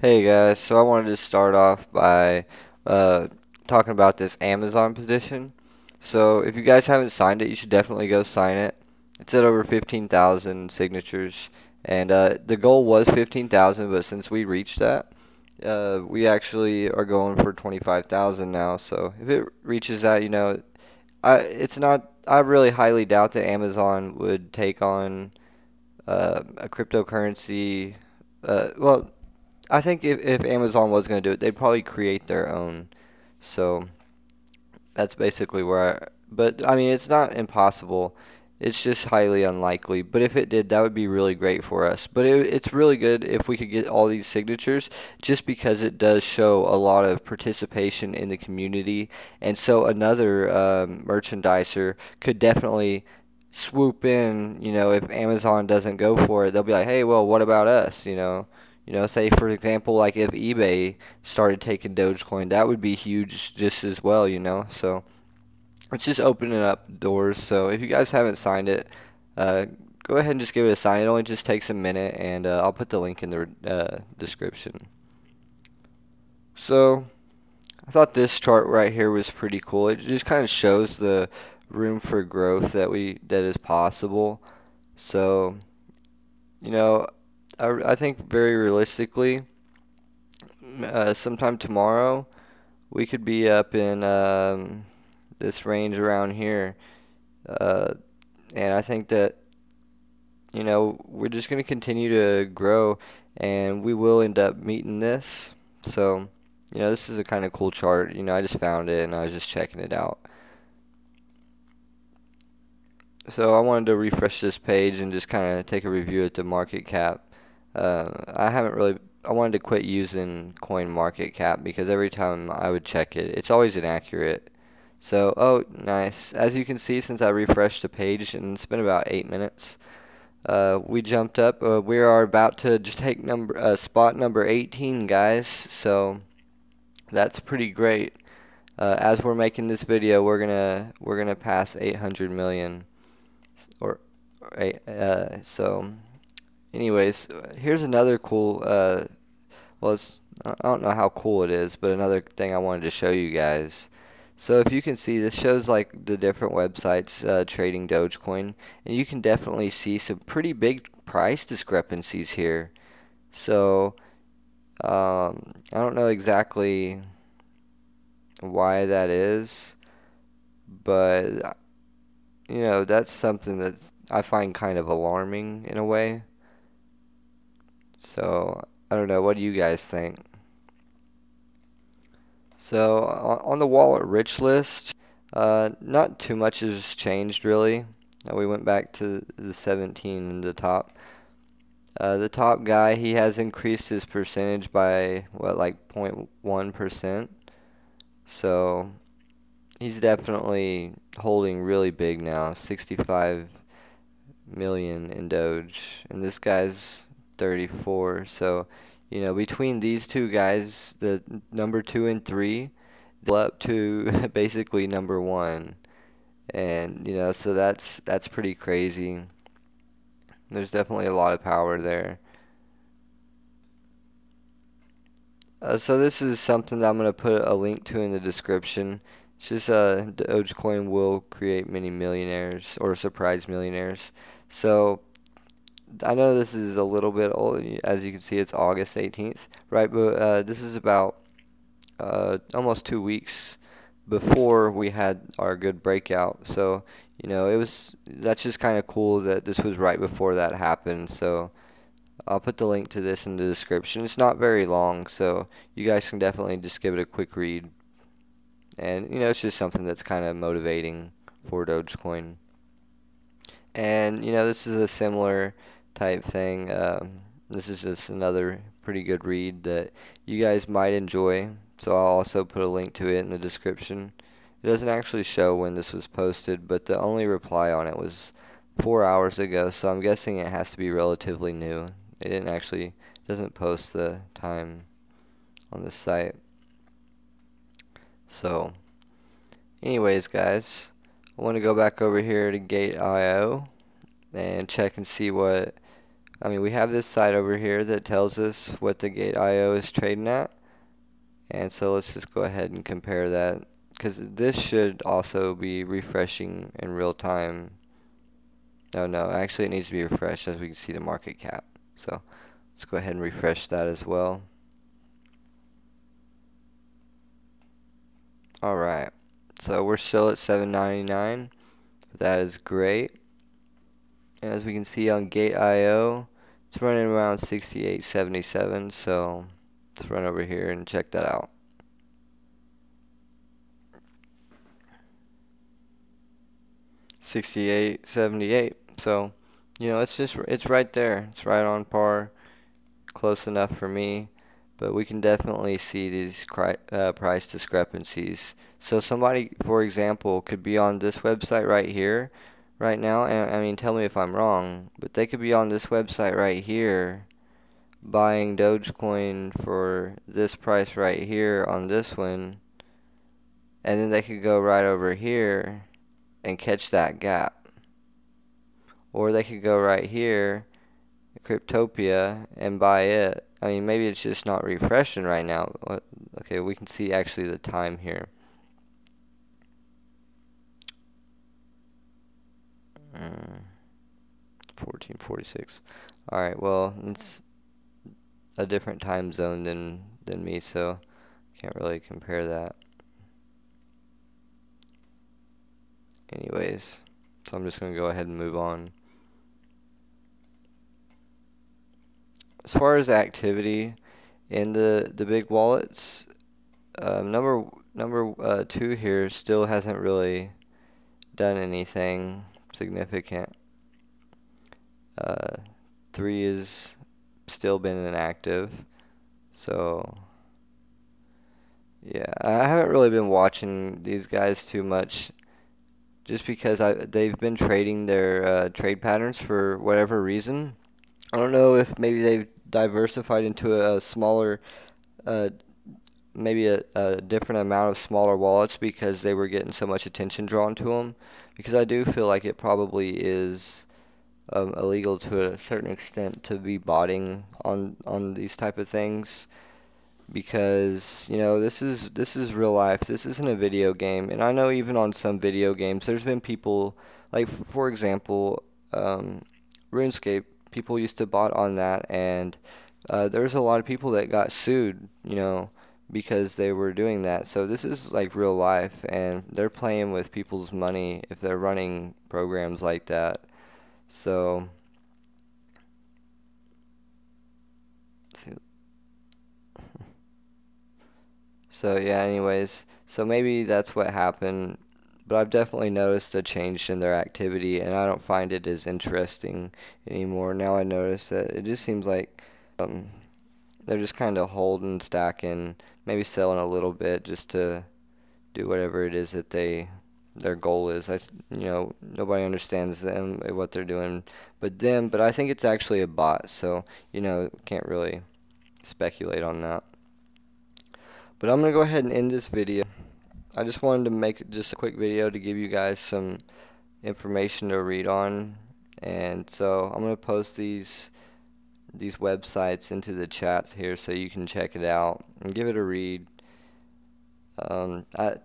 Hey guys, so I wanted to start off by uh, talking about this Amazon petition. So if you guys haven't signed it, you should definitely go sign it. It's at over 15,000 signatures, and the goal was 15,000, but since we reached that, we actually are going for 25,000 now. So if it reaches that, it's not. I really highly doubt that Amazon would take on a cryptocurrency. Well, I think if Amazon was going to do it, they'd probably create their own. So that's basically where but I mean, it's not impossible. It's just highly unlikely. But if it did, that would be really great for us. But it's really good if we could get all these signatures, just because it does show a lot of participation in the community. And so another merchandiser could definitely swoop in, if Amazon doesn't go for it, they'll be like, hey, well, what about us, say for example, like if eBay started taking Dogecoin, that would be huge just as well. So it's just opening up doors. So if you guys haven't signed it, uh, go ahead and just give it a sign. It only just takes a minute, and I'll put the link in the description. So I thought this chart right here was pretty cool. It just kind of shows the room for growth that is possible. So, you know, I think very realistically, sometime tomorrow, we could be up in this range around here. Uh, and I think that, we're just going to continue to grow, and we will end up meeting this. So, this is a kind of cool chart. I just found it and I was just checking it out. So I wanted to refresh this page and just kind of take a review at the market cap. I haven't really. I wanted to quit using coin market cap because every time I would check it, it's always inaccurate. So, oh, nice. As you can see, since I refreshed the page, and it's been about 8 minutes, we jumped up. We are about to just take spot number 18, guys. So that's pretty great. As we're making this video, we're gonna pass 800 million or so. Anyways, here's another cool. Well, I don't know how cool it is, but another thing I wanted to show you guys. So if you can see, this shows like the different websites trading Dogecoin, and you can definitely see some pretty big price discrepancies here. So I don't know exactly why that is, but that's something that I find kind of alarming in a way. So I don't know. What do you guys think? So on the wallet rich list, not too much has changed really. We went back to the 17 in the top. The top guy, he has increased his percentage by what, like 0.1%. So he's definitely holding really big now, 65 million in Doge, and this guy's 34. So, between these two guys, the number two and three, up to basically number one, and so that's pretty crazy. There's definitely a lot of power there. So this is something that I'm gonna put a link to in the description. It's just Dogecoin will create many millionaires or surprise millionaires. So I know this is a little bit old. As you can see, it's August 18th, right? But this is about almost 2 weeks before we had our good breakout. So, that's just kind of cool that this was right before that happened. So, I'll put the link to this in the description. It's not very long, so you guys can definitely just give it a quick read. And, it's just something that's kind of motivating for Dogecoin. And, this is a similar type thing. This is just another pretty good read that you guys might enjoy. So I'll also put a link to it in the description. It doesn't actually show when this was posted, but the only reply on it was 4 hours ago, so I'm guessing it has to be relatively new. It didn't actually doesn't post the time on the site. So, anyways, guys, I want to go back over here to Gate.io and check and see what I mean, we have this site over here that tells us what the Gate.io is trading at. And so let's just go ahead and compare that, because this should also be refreshing in real time. Oh no, actually it needs to be refreshed as we can see the market cap. So let's go ahead and refresh that as well. Alright, so we're still at 7.99. That is great. And as we can see on Gate.io, it's running around 68.77. So let's run over here and check that out. 68.78. So, you know, it's right there. It's right on par, close enough for me. But we can definitely see these price discrepancies. So somebody, for example, could be on this website right here, right now, and I mean, tell me if I'm wrong, but they could be on this website right here, buying Dogecoin for this price right here on this one, and then they could go right over here and catch that gap. Or they could go right here, Cryptopia, and buy it. I mean, maybe it's just not refreshing right now. Okay, we can see actually the time here. 14:46. All right, well, it's a different time zone than me, so can't really compare that. Anyways, so I'm just gonna go ahead and move on. As far as activity in the big wallets, number 2 here still hasn't really done anything significant. 3 is still been inactive, so yeah, I haven't really been watching these guys too much, just because they've been trading their trade patterns for whatever reason. I don't know if maybe they've diversified into a smaller, uh, maybe a different amount of smaller wallets because they were getting so much attention drawn to them. Because I do feel like it probably is illegal to a certain extent to be botting on these type of things, because you know this is real life. This isn't a video game, and I know even on some video games there's been people, like for example, RuneScape, people used to bot on that, and there's a lot of people that got sued, you know, because they were doing that. So this is like real life, and they're playing with people's money if they're running programs like that. So So yeah, anyways, so maybe that's what happened, but I've definitely noticed a change in their activity, and I don't find it as interesting anymore. Now I notice that it just seems like um, they're just kind of holding, stacking, maybe selling a little bit just to do whatever it is that their goal is. You know, nobody understands them what they're doing, but I think it's actually a bot, so you know, can't really speculate on that. But I'm gonna go ahead and end this video. I just wanted to make just a quick video to give you guys some information to read on, and so I'm gonna post these websites into the chats here so you can check it out and give it a read.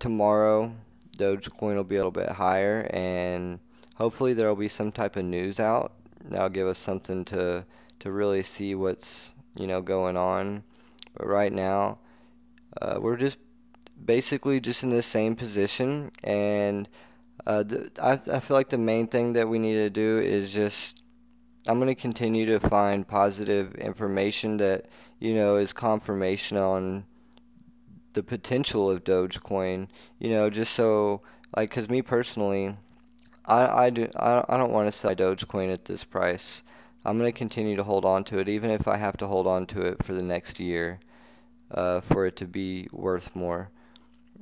Tomorrow, Dogecoin will be a little bit higher, and hopefully there will be some type of news out that'll give us something to really see what's, you know, going on. But right now, we're just basically just in the same position, and I feel like the main thing that we need to do is just, I'm going to continue to find positive information that, you know, is confirmation on the potential of Dogecoin, you know, just so, like, because me personally, I don't want to sell Dogecoin at this price. I'm going to continue to hold on to it, even if I have to hold on to it for the next year, for it to be worth more.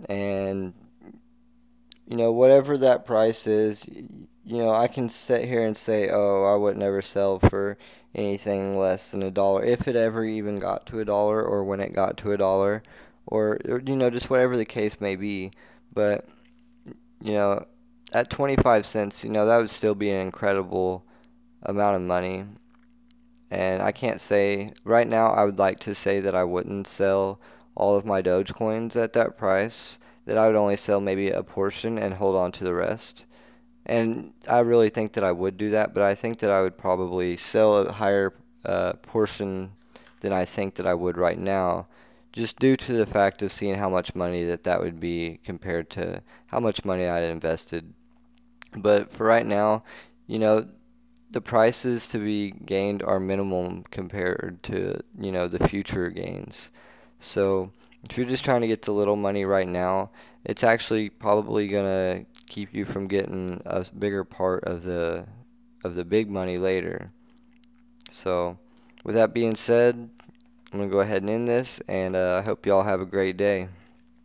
And you know, whatever that price is, you know, I can sit here and say, oh, I would never sell for anything less than $1 if it ever even got to $1, or when it got to $1, or you know, just whatever the case may be. But you know, at 25 cents, you know, that would still be an incredible amount of money. And I can't say right now, I would like to say that I wouldn't sell all of my Dogecoins at that price, that I would only sell maybe a portion and hold on to the rest. And I really think that I would do that, but I think that I would probably sell a higher portion than I think that I would right now, just due to the fact of seeing how much money that would be compared to how much money I had invested. But for right now, you know, the prices to be gained are minimum compared to, the future gains. So if you're just trying to get the little money right now, it's actually probably gonna keep you from getting a bigger part of the big money later. So with that being said, I'm gonna go ahead and end this, and I hope y'all have a great day.